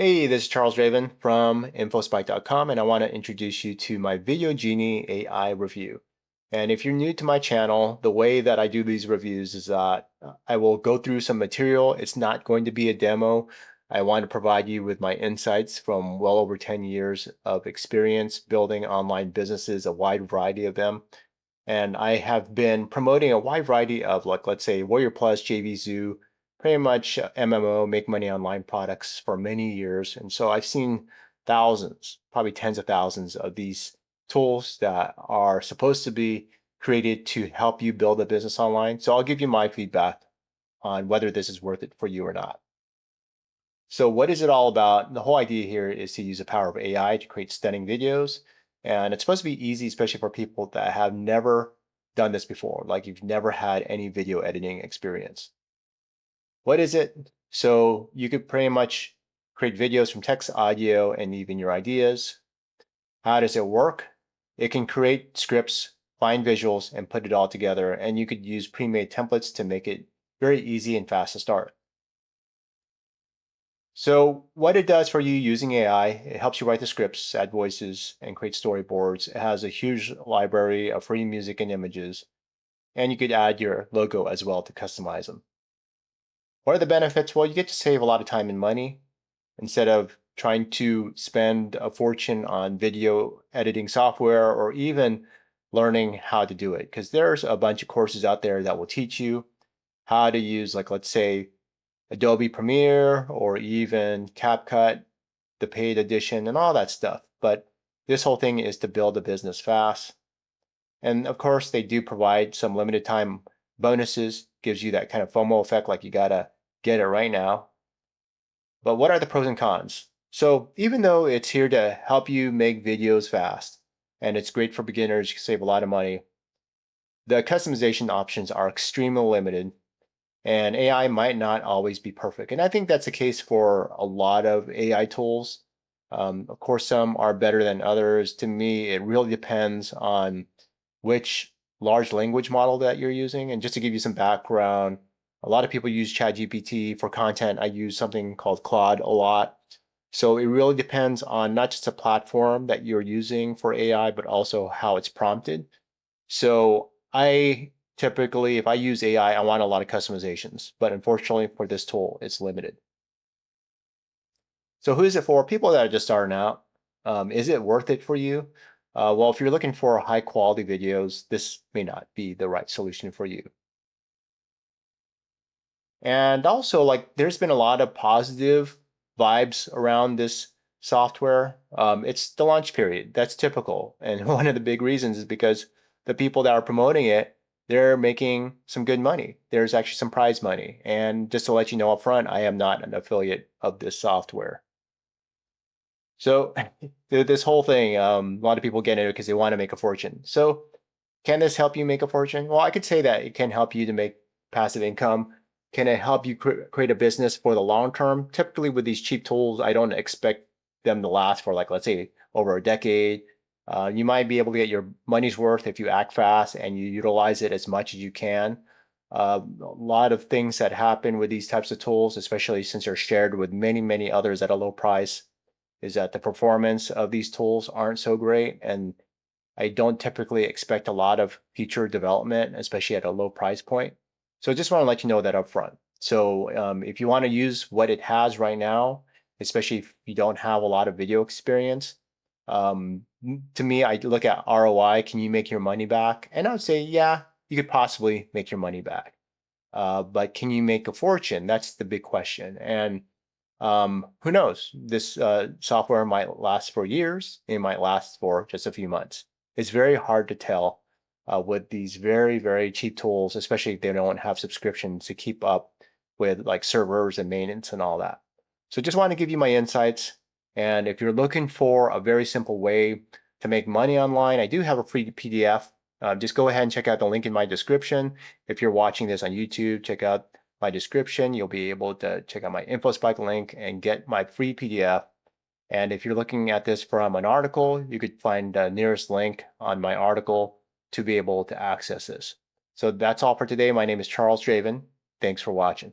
Hey, this is Charles Raven from infospike.com, and I want to introduce you to my Video Genie AI review. And if you're new to my channel, the way that I do these reviews is that I will go through some material. It's not going to be a demo. I want to provide you with my insights from well over 10 years of experience building online businesses, a wide variety of them. And I have been promoting a wide variety of, like, let's say, Warrior Plus, JVZoo, pretty much MMO, make money online products for many years. And so I've seen thousands, probably tens of thousands of these tools that are supposed to be created to help you build a business online. So I'll give you my feedback on whether this is worth it for you or not. So what is it all about? The whole idea here is to use the power of AI to create stunning videos. And it's supposed to be easy, especially for people that have never done this before, like you've never had any video editing experience. What is it? So you could pretty much create videos from text, audio, and even your ideas. How does it work? It can create scripts, find visuals, and put it all together. And you could use pre-made templates to make it very easy and fast to start. So what it does for you using AI, it helps you write the scripts, add voices, and create storyboards. It has a huge library of free music and images, and you could add your logo as well to customize them. What are the benefits? Well, you get to save a lot of time and money instead of trying to spend a fortune on video editing software or even learning how to do it. Because there's a bunch of courses out there that will teach you how to use, like, let's say, Adobe Premiere or even CapCut, the paid edition, and all that stuff. But this whole thing is to build a business fast. And of course, they do provide some limited time bonuses, gives you that kind of FOMO effect, like you gotta get it right now. But what are the pros and cons? So even though it's here to help you make videos fast, and it's great for beginners, you can save a lot of money, the customization options are extremely limited and AI might not always be perfect. And I think that's the case for a lot of AI tools. Of course, some are better than others. To me, it really depends on which large language model that you're using. And just to give you some background, a lot of people use ChatGPT for content. I use something called Claude a lot. So it really depends on not just the platform that you're using for AI, but also how it's prompted. So I typically, if I use AI, I want a lot of customizations, but unfortunately for this tool, it's limited. So who is it for? People that are just starting out. Is it worth it for you? Well, if you're looking for high quality videos, this may not be the right solution for you. And also, like, there's been a lot of positive vibes around this software. It's the launch period. That's typical. And one of the big reasons is because the people that are promoting it, they're making some good money. There's actually some prize money. And just to let you know up front, I am not an affiliate of this software. So this whole thing, a lot of people get into it because they want to make a fortune. So can this help you make a fortune? Well, I could say that it can help you to make passive income. Can it help you create a business for the long term? Typically with these cheap tools, I don't expect them to last for, like, let's say, over a decade. You might be able to get your money's worth if you act fast and you utilize it as much as you can. A lot of things that happen with these types of tools, especially since they're shared with many, many others at a low price, is that the performance of these tools aren't so great. And I don't typically expect a lot of feature development, especially at a low price point. So I just want to let you know that up front. So if you want to use what it has right now, especially if you don't have a lot of video experience, to me, I look at ROI. Can you make your money back? And I would say, yeah, you could possibly make your money back. But can you make a fortune? That's the big question. And who knows? This software might last for years. It might last for just a few months. It's very hard to tell with these very, very cheap tools, especially if they don't have subscriptions to keep up with, like, servers and maintenance and all that. So just want to give you my insights. And if you're looking for a very simple way to make money online, I do have a free PDF. Just go ahead and check out the link in my description. If you're watching this on YouTube, check out my description. You'll be able to check out my InfoSpike link and get my free PDF. And if you're looking at this from an article, you could find the nearest link on my article to be able to access this. So that's all for today. My name is Charles Draven. Thanks for watching.